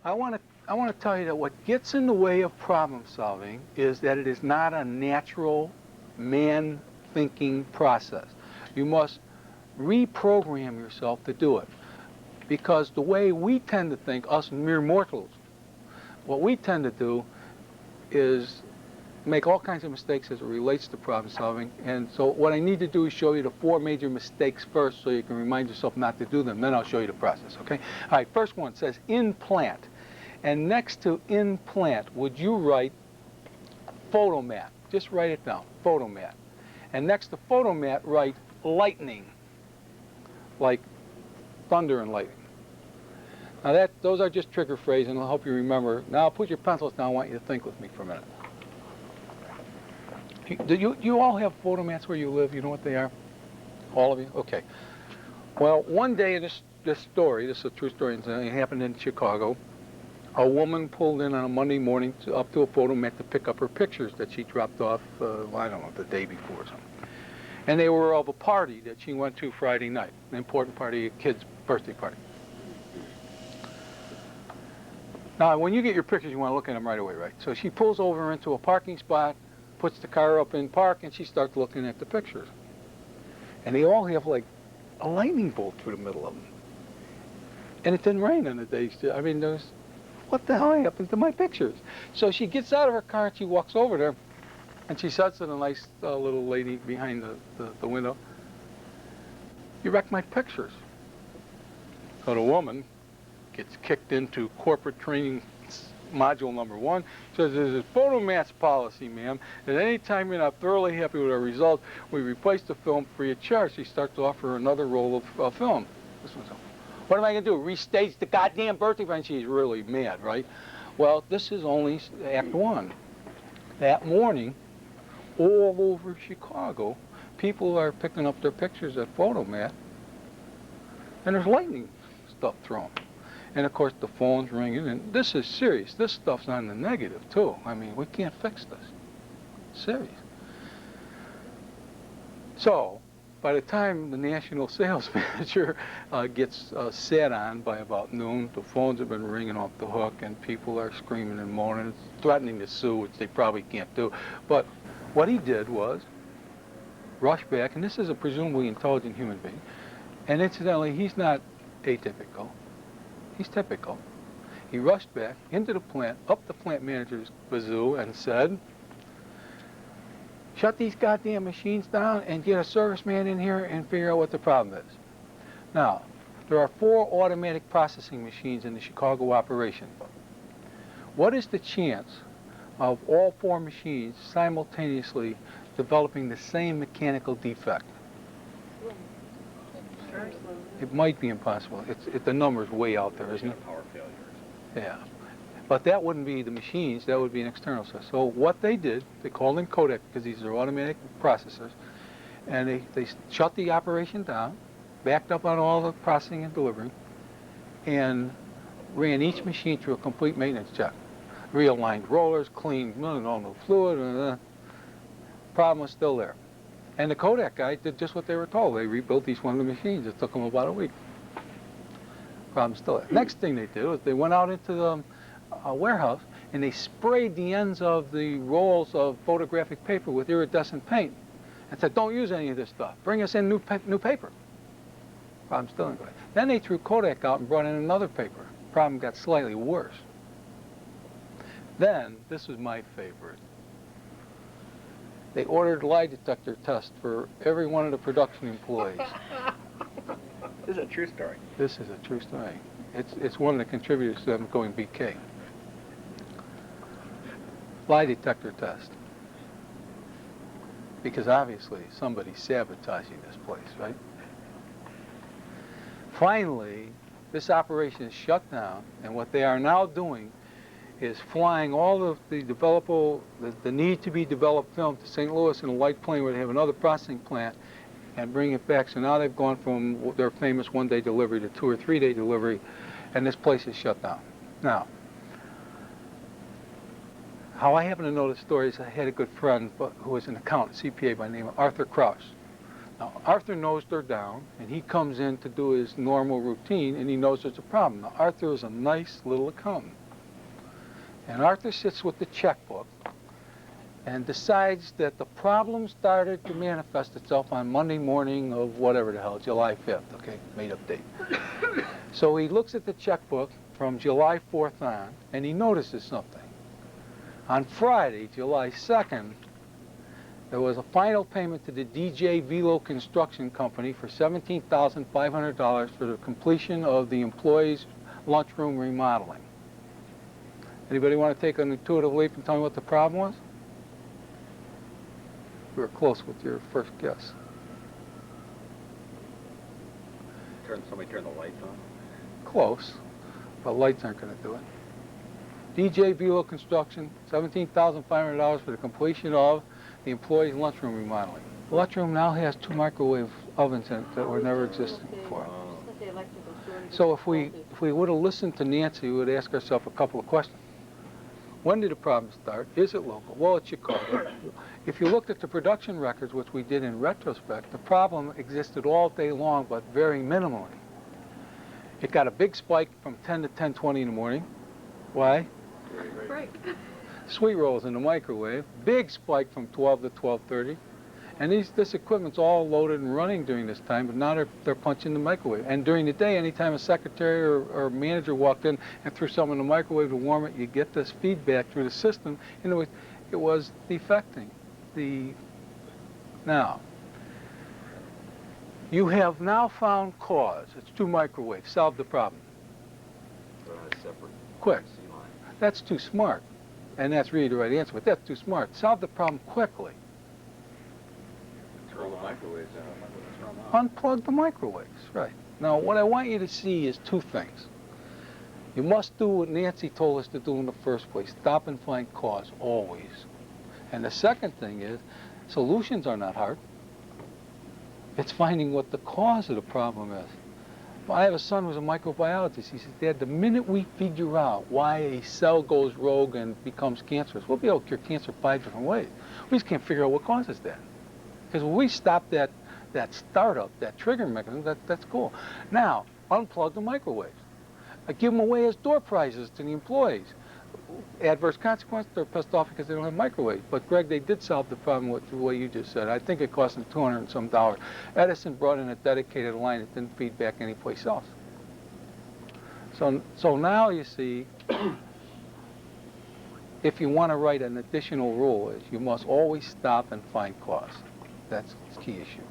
I want to tell you that what gets in the way of problem solving is that it is not a natural man thinking process. You must reprogram yourself to do it. Because the way we tend to think, us mere mortals, what we tend to do is make all kinds of mistakes as it relates to problem solving. And so what I need to do is show you the 4 major mistakes first so you can remind yourself not to do them. Then I'll show you the process, okay? All right, first one says in plant. And next to in plant, would you write photomat? Just write it down, photomat. And next to photomat, write lightning, like thunder and lightning. Now those are just trigger phrases, and I'll help you remember. Now put your pencils down. I want you to think with me for a minute. Do you all have photomats where you live? You know what they are? All of you? Okay. Well, one day, this story, this is a true story, it happened in Chicago. A woman pulled in on a Monday morning up to a photomat to pick up her pictures that she dropped off, I don't know, the day before or something. And they were of a party that she went to Friday night, an important party, a kid's birthday party. Now, when you get your pictures, you want to look at them right away, right? So she pulls over into a parking spot, puts the car up in park, and she starts looking at the pictures. And they all have like a lightning bolt through the middle of them. And it didn't rain on the day. I mean, what the hell happened to my pictures? So she gets out of her car and she walks over there, and she says to the nice little lady behind the window, "You wrecked my pictures." So the woman gets kicked into corporate training module number 1. Says, "There's a photomat's policy, ma'am, that any time you're not thoroughly happy with our results, we replace the film free of charge." She starts to offer another roll of film. This one's what am I going to do? Restage the goddamn birthday party? She's really mad, right? Well, this is only Act 1. That morning, all over Chicago, people are picking up their pictures at Photomat, and there's lightning stuff thrown. And of course, the phone's ringing, and this is serious. This stuff's on the negative, too. I mean, we can't fix this. Serious. So, by the time the national sales manager gets sat on by about noon, the phones have been ringing off the hook, and people are screaming and moaning, threatening to sue, which they probably can't do. But what he did was rush back, and this is a presumably intelligent human being, and incidentally, he's not atypical. He's typical. He rushed back into the plant, up the plant manager's bazoo, and said, "Shut these goddamn machines down and get a serviceman in here and figure out what the problem is." Now, there are 4 automatic processing machines in the Chicago operation. What is the chance of all 4 machines simultaneously developing the same mechanical defect? It might be impossible. The number's way out there, isn't it? Power failures. Yeah. But that wouldn't be the machines, that would be an external source. So what they did, they called in Kodak, because these are automatic processors, and they shut the operation down, backed up on all the processing and delivery, and ran each machine through a complete maintenance check. Realigned rollers, cleaned all new fluid, problem was still there. And the Kodak guy did just what they were told. They rebuilt each one of the machines. It took them about a week. Problem still there. Next thing they did was they went out into the warehouse and they sprayed the ends of the rolls of photographic paper with iridescent paint and said, "Don't use any of this stuff. Bring us in new paper." Problem still in place. Then they threw Kodak out and brought in another paper. Problem got slightly worse. Then, this was my favorite. They ordered lie detector tests for every one of the production employees. This is a true story. This is a true story. It's one of the contributors to them going BK. Lie detector test. Because obviously somebody's sabotaging this place, right? Finally, this operation is shut down, and what they are now doing is flying all of the the need to be developed film to St. Louis in a light plane where they have another processing plant and bring it back. So now they've gone from their famous 1-day delivery to 2- or 3-day delivery, and this place is shut down. Now, How I happen to know the story is I had a good friend who was an accountant, CPA by the name of Arthur Krauss. Now, Arthur knows they're down, and he comes in to do his normal routine, and he knows there's a problem. Now, Arthur is a nice little accountant. And Arthur sits with the checkbook and decides that the problem started to manifest itself on Monday morning of whatever the hell, July 5th, okay, made up date. So he looks at the checkbook from July 4th on, and he notices something. On Friday, July 2nd, there was a final payment to the DJ Velo Construction Company for $17,500 for the completion of the employees' lunchroom remodeling. Anybody want to take an intuitive leap and tell me what the problem was? You were close with your first guess. Somebody turn the lights on. Close, but lights aren't going to do it. DJ Velo Construction, $17,500 for the completion of the employees' lunchroom remodeling. The lunchroom now has 2 microwave ovens in it that were never existed before. So if we would have listened to Nancy, we would ask ourselves a couple of questions. When did the problem start? Is it local? Well, it's Chicago. If you looked at the production records, which we did in retrospect, the problem existed all day long, but very minimally. It got a big spike from 10 to 10:20 in the morning. Why? Break. Sweet rolls in the microwave. Big spike from 12 to 12:30. And this equipment's all loaded and running during this time, but now they're punching the microwave. And during the day, anytime a secretary or manager walked in and threw something in the microwave to warm it, you get this feedback through the system. And it was defecting. Now, you have now found cause. It's 2 microwaves. Solve the problem. Separate. Quick. That's too smart. And that's really the right answer, but that's too smart. Solve the problem quickly. Turn the microwaves on. Unplug the microwaves, right. Now, what I want you to see is 2 things. You must do what Nancy told us to do in the first place. Stop and find cause, always. And the second thing is, solutions are not hard. It's finding what the cause of the problem is. I have a son who's a microbiologist. He says, Dad, the minute we figure out why a cell goes rogue and becomes cancerous, we'll be able to cure cancer 5 different ways. We just can't figure out what causes that. Because when we stop that startup, that trigger mechanism, that's cool. Now, unplug the microwaves. Give them away as door prizes to the employees. Adverse consequence, they're pissed off because they don't have microwaves. But Greg, they did solve the problem with the way you just said. I think it cost them $200 and some. Edison brought in a dedicated line that didn't feed back anyplace else. So now you see, if you want to write an additional rule, is you must always stop and find cause. That's the key issue.